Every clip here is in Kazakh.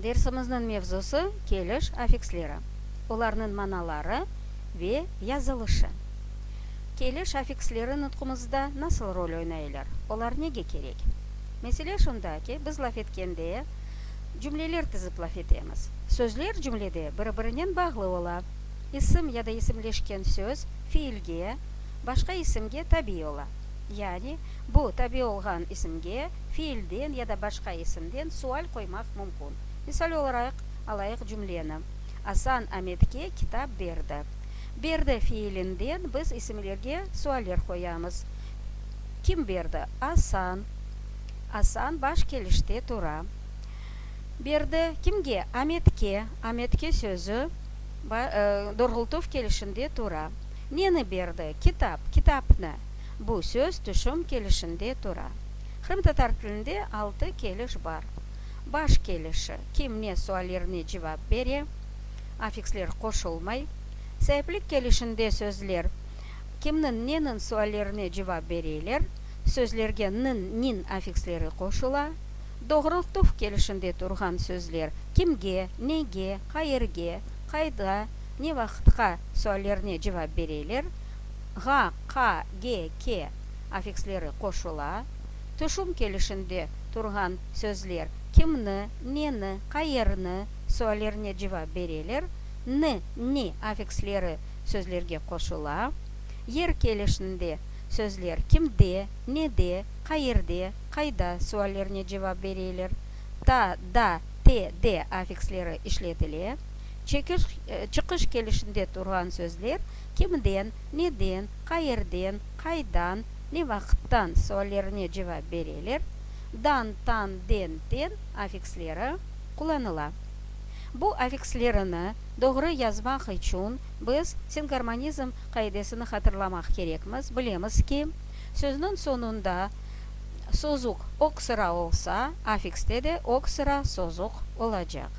Дерсіміздің мевзусы келіш аффикслері. Оларның маналары ве язылышы. Келіш аффикслері нұтқымызда насыл роль ойнайлар? Олар неге керек? Мәселе шунда ки, біз лаф еткенде cümleler тізіп лаф етеміз. Сөзлер cümlede бір-бірінен бағлы ола. Исім яда исімлешкен сөз фиилге, башқа исімге таби ола. Яғни, бұл таби олған исімге фиилден яда башқа исімден суал қоймақ мүмкін. Мисал olarak алайық cümlені. Асан Аметке китап берді. Берді фиилінден біз исімлерге суалер қоямыз. Ким берді? Асан. Асан баш келіште тұра. Берді кімге? Аметке. Аметке сөзі дорғылтув келішінде тұра. Нені берді? Китап. Китапны. Бұл сөз түшім келішінде тұра. Қырым татар тілінде 6 келіш бар. Баш келіші кимне суалеріне жауап бере, аффикслер қошылмай. Сәйіплік келішінде сөзлер кимнің ненің суалеріне жауап берейлер, сөзлерге нин аффикслері қошыла. Доғрылтув келішінде тұрған сөзлер кимге, неге, қайырге, қайда, не вақытқа суалеріне жауап берейлер. Ға, қа, ге, ке аффикслері қошыла. Түшім келішінде тұрған сөзлер кимні, нені, қайырны суалеріне жауап берейлер. Не аффикслері сөзлерге қошыла. Ер келішінде сөзлер кимде, неде, қайырде, қайда суалеріне жауап берейлер. Та, да, те, де аффикслері ішлетіле. Чықыш келішінде тұрған сөзлер кимден, неден, қайырден, қайдан, не вақыттан суалеріне жауап берейлер. Дан, тан, ден, тен аффикслері қоланыла. Бұл аффикслеріні doğru yazmaq үшін біз сингармонизм қайдесіні қатырламақ керекміз. Білеміз ки, сөзінің сонында созуқ оқсыра олса, аффиксте де оқсыра созуқ олacak.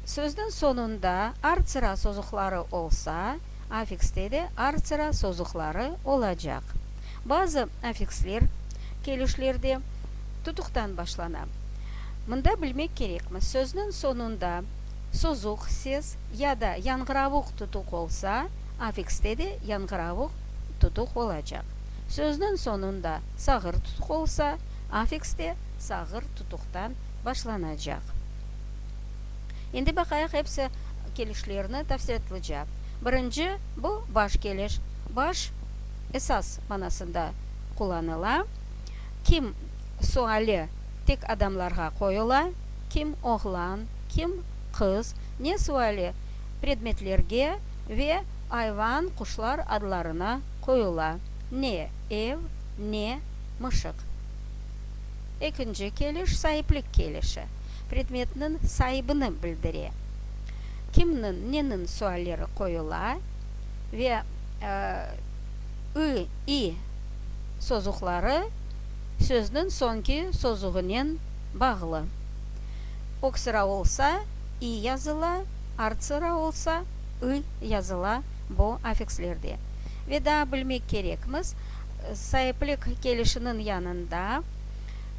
Сөздің сонында артсыра созуқлары олса, аффиксте де артсыра созуқлары олacak. Bazı аффикслер келішлерде тұтықтан башлана. Мында білмек керекміз, сөзінің сонында созуқ сез яда яңғыравуқ тұтуқ олса, аффиксте де яңғыравуқ тұтуқ олacak. Сөзінің сонында сағыр тұтуқ олса, аффиксте сағыр тұтуқтан башланacak. Енді бақайық әпсі келішлеріні тәфсетліжа. Бірінші, бұл баш келіш. Баш esas манасында қоланыла. Ким суалі тек адамларға қойыла. Ким оғлан, ким қыз, не суалі предметлерге ве айван құшлар адларына қойыла. Не ев, не мышық. Екінші келіш сайыплік келіші. Предметнің сайыбыны білдіре. Кимнің, ненің суалері қойыла ве и созуқлары сөздің сонки созуғынен бағылы. Оқсыра олса, и языла, артсыра олса, языла бұл аффикслерде. Веда білмек керекміз, сайыплік келішінің янында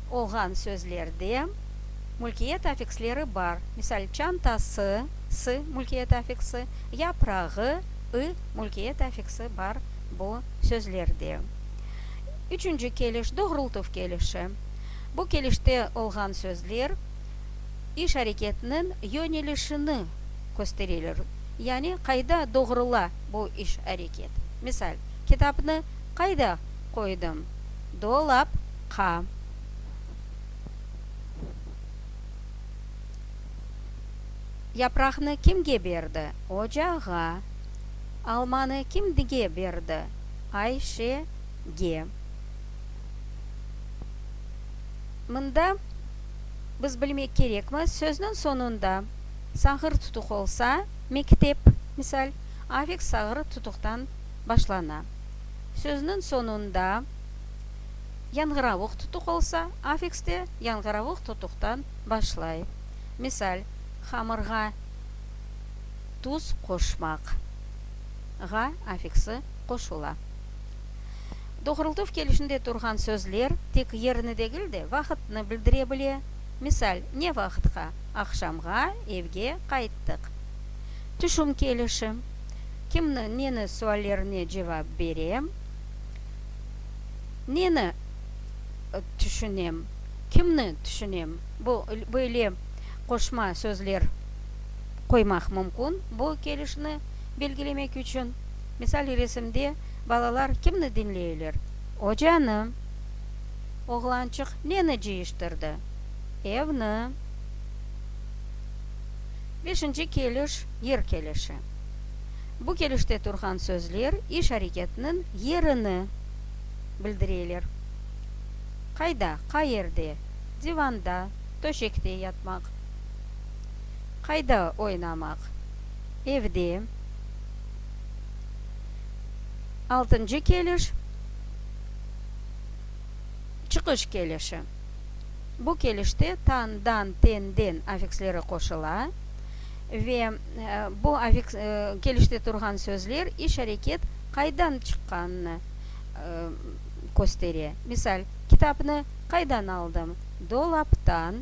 олған сөзлерде мүлкиет аффикслері бар. Мисал, чантасы, сы мүлкиет аффиксы, япрағы, мүлкиет аффиксы бар бұл сөзлерде. Üçüncü келіш доғрылтув келіші. Бұл келіште олған сөзлер іш әрекетінің yönelişini көстерелер. Яғни, қайда доғрыла бұл іш әрекет. Мисал, китапны қайда қойдым? Долапқа. Япрақны кімге берді? Ocağğa. Алманы кімдіге берді? Айшеге. Мында біз білмек керекміз, сөзінің сонында сағыр тұтық олса, мектеп, мисал, аффикс сағыр тұтықтан башлана. Сөзінің сонында яңғыравық тұтық олса, аффиксте яңғыравық тұтықтан башлай. Мисал, хамырға туз қошмақ. Ға аффиксы қошула. Доғрылтув келішінде тұрған сөзлер тек еріні дегілді вақытны білдіре біле. Мисал, не вакытка? Акшамга evге кайттык. Түшүм келиши. Кимни нени суалларына жавап берем? Нени түшүнем? Кимни түшүнем? Бу эле кошма сөзлөр коймак мүмкүн бу келишини белгилемек үчүн. Мисал ресимде балалар кимни dinleйлер? Ожаны. Огланчык нени жыйыштырды? Evni. Бешинчи келиш ер келиши. Бу келиште турган сөзлөр иш аракетинин ерини билдирелер. Кайда? Каерде? Диванда, төшекте ятмак. Кайда ойнамак? Evde. Алтынчы келиш чыгыш келиши. Бу келиште тан, дан, тен, ден аффикслери кошула. Ve bu kelişte turgan sözler iş hareket kaydan çıkanını gösteriyor. Misal, kitapını kaydan aldım? Dolaptan.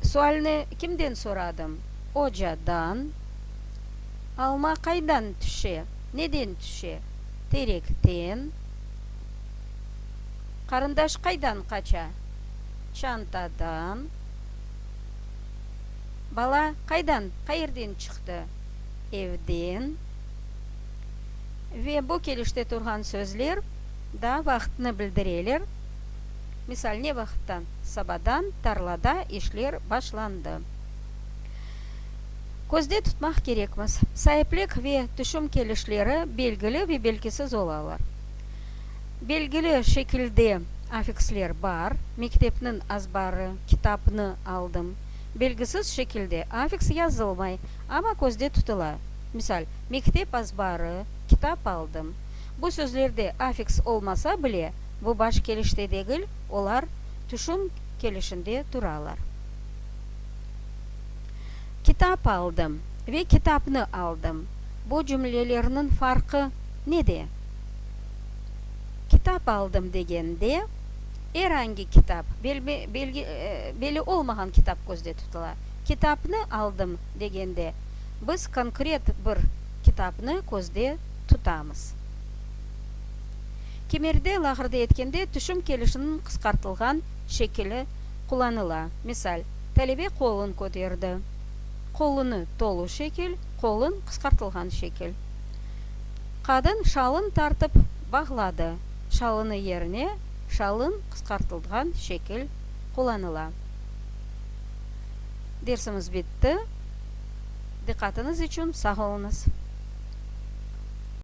Sualını kimden soradım? Hocadan. Alma kaydan düşe? Neden düşe? Terekten. Karındaş kaydan kaça? Çantadan. Bala kaydan, kayerden çıktı? Evden. Ve bu kelişte turgan sözler da vaqtını bildireler. Misal, ne vaqttan? Sabadan tarlada işler başlandı. Көзде tutmak gerekmez. Sahiplik ve düşüm kelişleri belgili ve belgisiz olalar. Belgili şekilde affiksler var. Mektepnin azbarı, kitapını aldım. Belgisiz şekilde affiks yazılmay ama көзде tutula. Misal, mektep azbarı, kitap aldım. Bu sözlerde affiks olmasa bile bu baş kelişte değil, olar düşüm kelişinde duralar. Kitap aldım ve kitapını aldım. Bu cümlelerinin farkı nedir? Kitap aldım degende herhangi kitap, belli olmayan kitap көзде tutula. Kitapını aldım degende biz konkret bir kitapını көзде tutamız. Кемерде лағырда еткенде түшім келішінің қысқартылған шекілі kullanıla. Misal, talebe қолын көтерді. Қолыны толу шекел, қолын қысқартылған шекел. Kadın şalın tartıp bağladı. Şalını yerine şalın қысқартылған şekil kullanıla. Dersimiz bitti. Dikkatiniz için sağ olunuz.